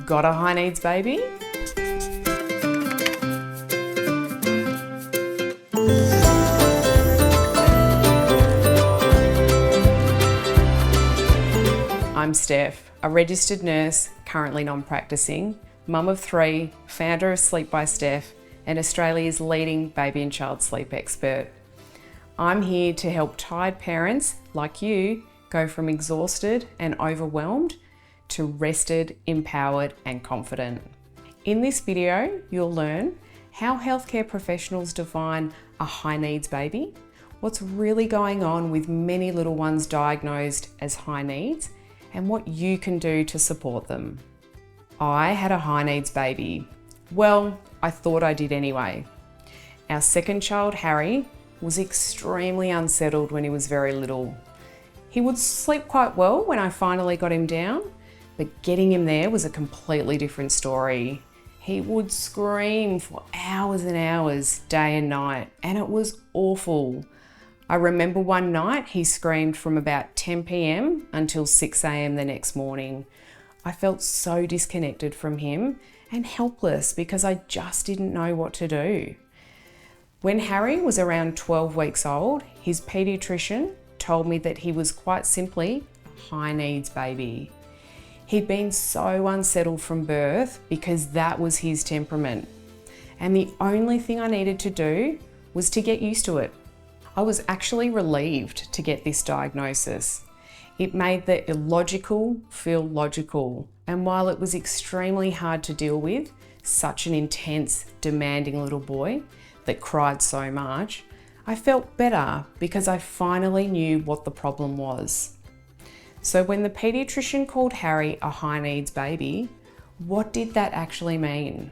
Got a high needs baby? I'm Steph, a registered nurse, currently non-practicing, mum of 3, founder of Sleep by Steph, and Australia's leading baby and child sleep expert. I'm here to help tired parents like you go from exhausted and overwhelmed to rested, empowered and confident. In this video, you'll learn how healthcare professionals define a high needs baby, what's really going on with many little ones diagnosed as high needs, and what you can do to support them. I had a high needs baby. Well, I thought I did anyway. Our second child, Harry, was extremely unsettled when he was very little. He would sleep quite well when I finally got him down, but getting him there was a completely different story. He would scream for hours and hours, day and night, and it was awful. I remember one night he screamed from about 10 p.m. until 6 a.m. the next morning. I felt so disconnected from him and helpless because I just didn't know what to do. When Harry was around 12 weeks old, his paediatrician told me that he was quite simply a high needs baby. He'd been so unsettled from birth because that was his temperament. And the only thing I needed to do was to get used to it. I was actually relieved to get this diagnosis. It made the illogical feel logical. And while it was extremely hard to deal with, such an intense, demanding little boy that cried so much, I felt better because I finally knew what the problem was. So when the paediatrician called Harry a high needs baby, what did that actually mean?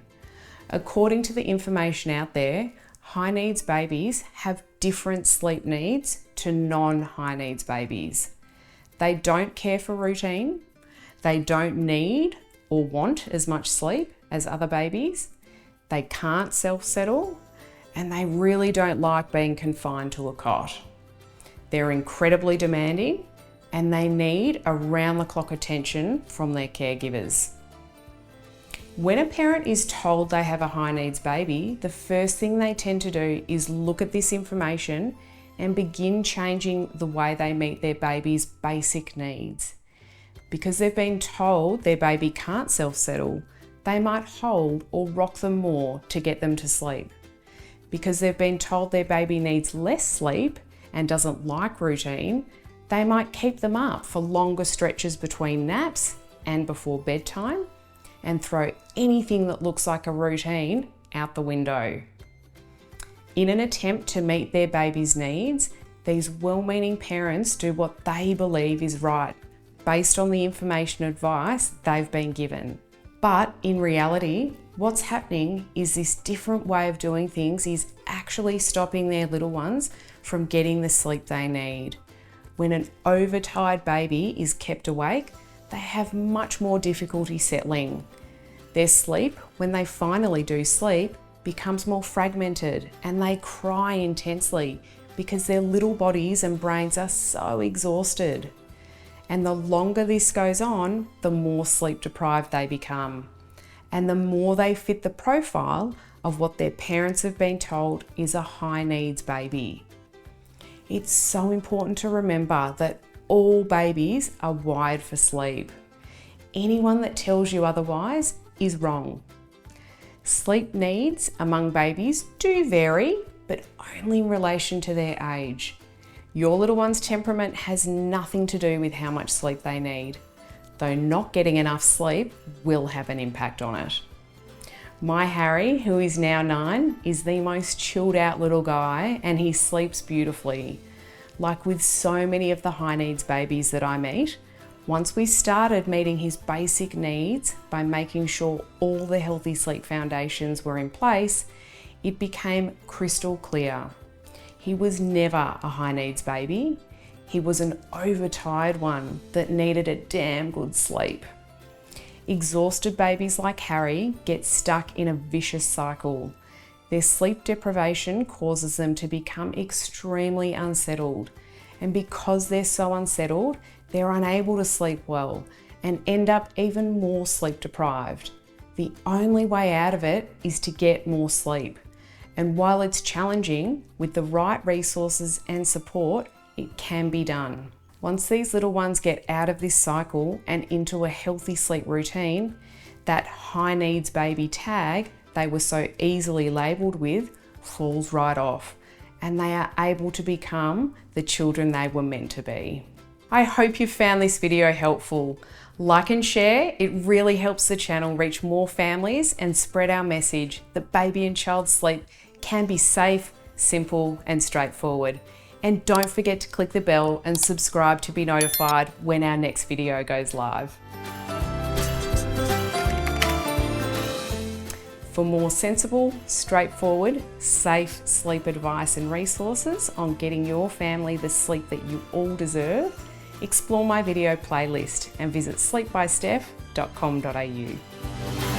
According to the information out there, high needs babies have different sleep needs to non-high needs babies. They don't care for routine, they don't need or want as much sleep as other babies, they can't self-settle, and they really don't like being confined to a cot. They're incredibly demanding and they need around-the-clock attention from their caregivers. When a parent is told they have a high needs baby, the first thing they tend to do is look at this information and begin changing the way they meet their baby's basic needs. Because they've been told their baby can't self-settle, they might hold or rock them more to get them to sleep. Because they've been told their baby needs less sleep and doesn't like routine, they might keep them up for longer stretches between naps and before bedtime, and throw anything that looks like a routine out the window. In an attempt to meet their baby's needs, these well-meaning parents do what they believe is right, based on the information and advice they've been given. But in reality, what's happening is this different way of doing things is actually stopping their little ones from getting the sleep they need. When an overtired baby is kept awake, they have much more difficulty settling. Their sleep, when they finally do sleep, becomes more fragmented and they cry intensely because their little bodies and brains are so exhausted. And the longer this goes on, the more sleep deprived they become. And the more they fit the profile of what their parents have been told is a high needs baby. It's so important to remember that all babies are wired for sleep. Anyone that tells you otherwise is wrong. Sleep needs among babies do vary, but only in relation to their age. Your little one's temperament has nothing to do with how much sleep they need, though not getting enough sleep will have an impact on it. My Harry, who is now 9, is the most chilled out little guy and he sleeps beautifully. Like with so many of the high needs babies that I meet, once we started meeting his basic needs by making sure all the healthy sleep foundations were in place, it became crystal clear. He was never a high needs baby. He was an overtired one that needed a damn good sleep. Exhausted babies like Harry get stuck in a vicious cycle. Their sleep deprivation causes them to become extremely unsettled. And because they're so unsettled, they're unable to sleep well and end up even more sleep deprived. The only way out of it is to get more sleep. And while it's challenging, with the right resources and support, it can be done. Once these little ones get out of this cycle and into a healthy sleep routine, that HighNeeds Baby tag they were so easily labelled with falls right off, and they are able to become the children they were meant to be. I hope you found this video helpful. Like and share, it really helps the channel reach more families and spread our message that baby and child sleep can be safe, simple and straightforward. And don't forget to click the bell and subscribe to be notified when our next video goes live. For more sensible, straightforward, safe sleep advice and resources on getting your family the sleep that you all deserve, explore my video playlist and visit sleepbysteph.com.au.